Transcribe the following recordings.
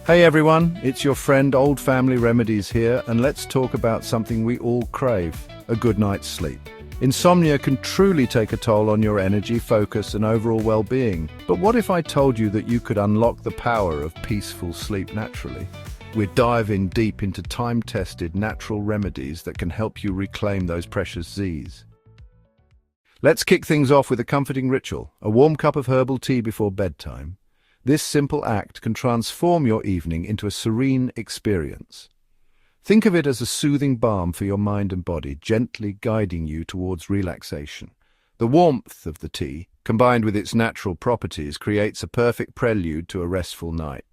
Hey everyone, it's your friend Old Family Remedies here, and let's talk about something we all crave, a good night's sleep. Insomnia can truly take a toll on your energy, focus, and overall well-being. But what if I told you that you could unlock the power of peaceful sleep naturally? We're diving deep into time-tested natural remedies that can help you reclaim those precious Z's. Let's kick things off with a comforting ritual, a warm cup of herbal tea before bedtime. This simple act can transform your evening into a serene experience. Think of it as a soothing balm for your mind and body, gently guiding you towards relaxation. The warmth of the tea, combined with its natural properties, creates a perfect prelude to a restful night.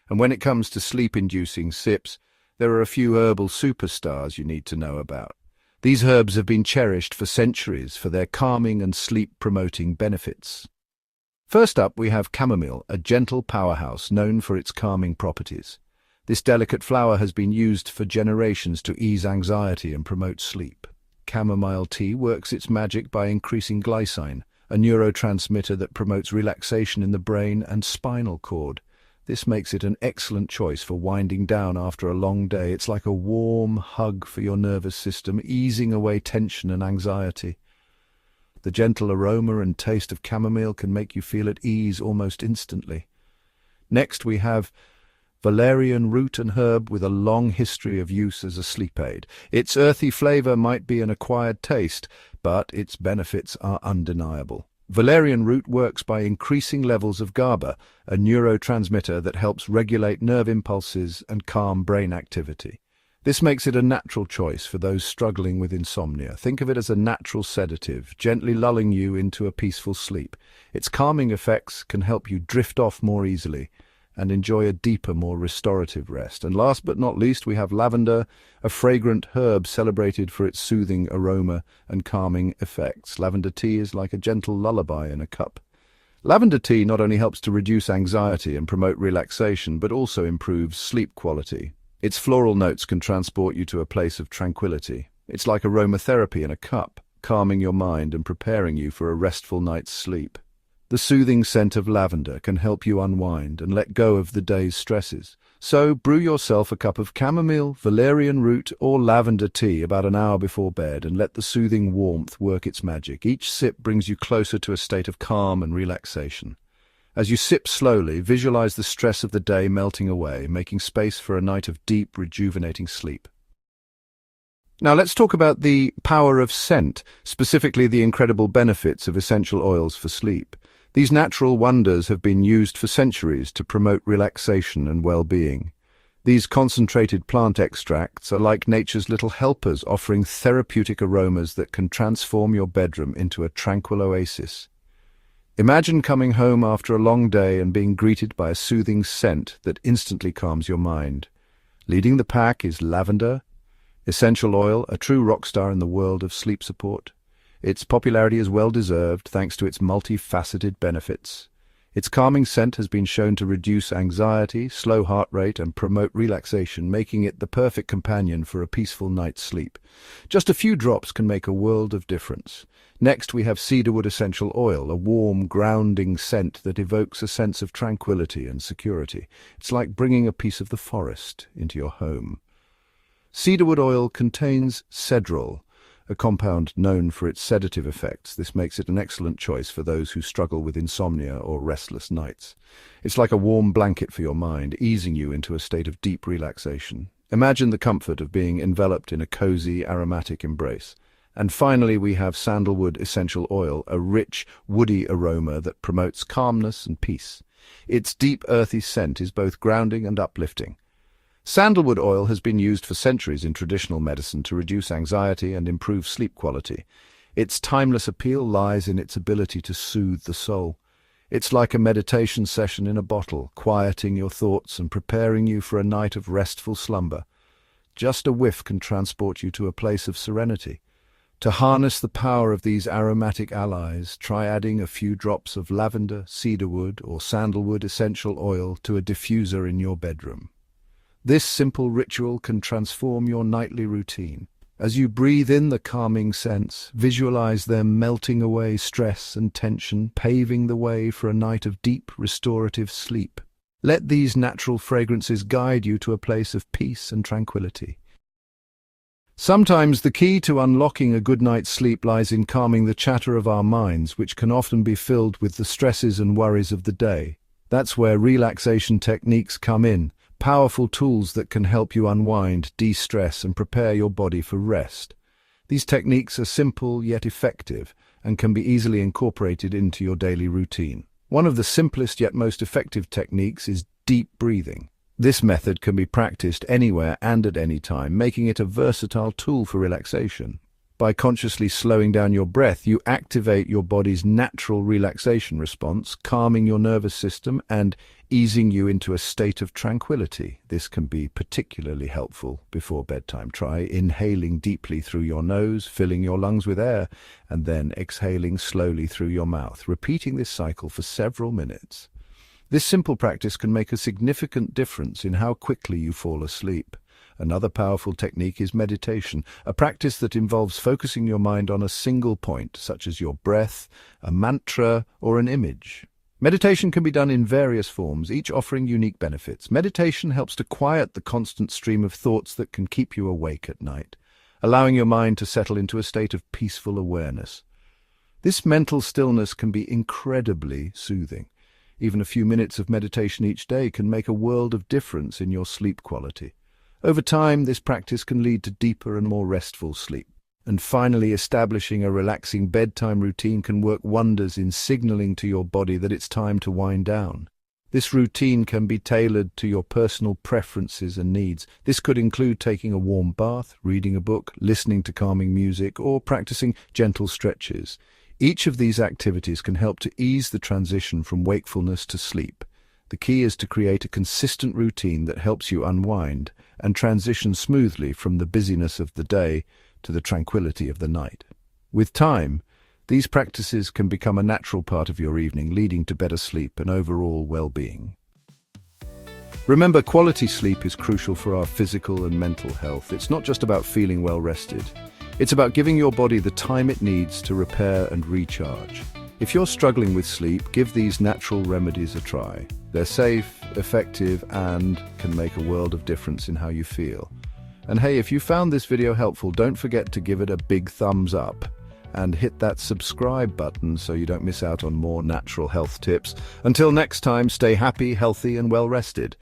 And when it comes to sleep-inducing sips, there are a few herbal superstars you need to know about. These herbs have been cherished for centuries for their calming and sleep-promoting benefits. First up, we have chamomile, a gentle powerhouse known for its calming properties. This delicate flower has been used for generations to ease anxiety and promote sleep. Chamomile tea works its magic by increasing glycine, a neurotransmitter that promotes relaxation in the brain and spinal cord. This makes it an excellent choice for winding down after a long day. It's like a warm hug for your nervous system, easing away tension and anxiety. The gentle aroma and taste of chamomile can make you feel at ease almost instantly. Next, we have Valerian root and herb with a long history of use as a sleep aid. Its earthy flavor might be an acquired taste, but its benefits are undeniable. Valerian root works by increasing levels of GABA, a neurotransmitter that helps regulate nerve impulses and calm brain activity. This makes it a natural choice for those struggling with insomnia. Think of it as a natural sedative, gently lulling you into a peaceful sleep. Its calming effects can help you drift off more easily and enjoy a deeper, more restorative rest. And last but not least, we have lavender, a fragrant herb celebrated for its soothing aroma and calming effects. Lavender tea is like a gentle lullaby in a cup. Lavender tea not only helps to reduce anxiety and promote relaxation, but also improves sleep quality. Its floral notes can transport you to a place of tranquility. It's like aromatherapy in a cup, calming your mind and preparing you for a restful night's sleep. The soothing scent of lavender can help you unwind and let go of the day's stresses. So brew yourself a cup of chamomile, valerian root, or lavender tea about an hour before bed and let the soothing warmth work its magic. Each sip brings you closer to a state of calm and relaxation. As you sip slowly, visualize the stress of the day melting away, making space for a night of deep, rejuvenating sleep. Now let's talk about the power of scent, specifically the incredible benefits of essential oils for sleep. These natural wonders have been used for centuries to promote relaxation and well-being. These concentrated plant extracts are like nature's little helpers, offering therapeutic aromas that can transform your bedroom into a tranquil oasis. Imagine coming home after a long day and being greeted by a soothing scent that instantly calms your mind. Leading the pack is lavender, essential oil, a true rock star in the world of sleep support. Its popularity is well-deserved thanks to its multifaceted benefits. Its calming scent has been shown to reduce anxiety, slow heart rate, and promote relaxation, making it the perfect companion for a peaceful night's sleep. Just a few drops can make a world of difference. Next, we have cedarwood essential oil, a warm, grounding scent that evokes a sense of tranquility and security. It's like bringing a piece of the forest into your home. Cedarwood oil contains cedrol, a compound known for its sedative effects. This makes it an excellent choice for those who struggle with insomnia or restless nights. It's like a warm blanket for your mind, easing you into a state of deep relaxation. Imagine the comfort of being enveloped in a cozy, aromatic embrace. And finally, we have sandalwood essential oil, a rich, woody aroma that promotes calmness and peace. Its deep, earthy scent is both grounding and uplifting. Sandalwood oil has been used for centuries in traditional medicine to reduce anxiety and improve sleep quality. Its timeless appeal lies in its ability to soothe the soul. It's like a meditation session in a bottle, quieting your thoughts and preparing you for a night of restful slumber. Just a whiff can transport you to a place of serenity. To harness the power of these aromatic allies, try adding a few drops of lavender, cedarwood, or sandalwood essential oil to a diffuser in your bedroom. This simple ritual can transform your nightly routine. As you breathe in the calming scents, visualize them melting away stress and tension, paving the way for a night of deep, restorative sleep. Let these natural fragrances guide you to a place of peace and tranquility. Sometimes the key to unlocking a good night's sleep lies in calming the chatter of our minds, which can often be filled with the stresses and worries of the day. That's where relaxation techniques come in, powerful tools that can help you unwind, de-stress, and prepare your body for rest. These techniques are simple yet effective and can be easily incorporated into your daily routine. One of the simplest yet most effective techniques is deep breathing. This method can be practiced anywhere and at any time, making it a versatile tool for relaxation. By consciously slowing down your breath, you activate your body's natural relaxation response, calming your nervous system and easing you into a state of tranquility. This can be particularly helpful before bedtime. Try inhaling deeply through your nose, filling your lungs with air, and then exhaling slowly through your mouth, repeating this cycle for several minutes. This simple practice can make a significant difference in how quickly you fall asleep. Another powerful technique is meditation, a practice that involves focusing your mind on a single point, such as your breath, a mantra, or an image. Meditation can be done in various forms, each offering unique benefits. Meditation helps to quiet the constant stream of thoughts that can keep you awake at night, allowing your mind to settle into a state of peaceful awareness. This mental stillness can be incredibly soothing. Even a few minutes of meditation each day can make a world of difference in your sleep quality. Over time, this practice can lead to deeper and more restful sleep. And finally, establishing a relaxing bedtime routine can work wonders in signaling to your body that it's time to wind down. This routine can be tailored to your personal preferences and needs. This could include taking a warm bath, reading a book, listening to calming music, or practicing gentle stretches. Each of these activities can help to ease the transition from wakefulness to sleep. The key is to create a consistent routine that helps you unwind and transition smoothly from the busyness of the day to the tranquility of the night. With time, these practices can become a natural part of your evening, leading to better sleep and overall well-being. Remember, quality sleep is crucial for our physical and mental health. It's not just about feeling well rested. It's about giving your body the time it needs to repair and recharge. If you're struggling with sleep, give these natural remedies a try. They're safe, effective, and can make a world of difference in how you feel. And hey, if you found this video helpful, don't forget to give it a big thumbs up and hit that subscribe button so you don't miss out on more natural health tips. Until next time, stay happy, healthy, and well rested.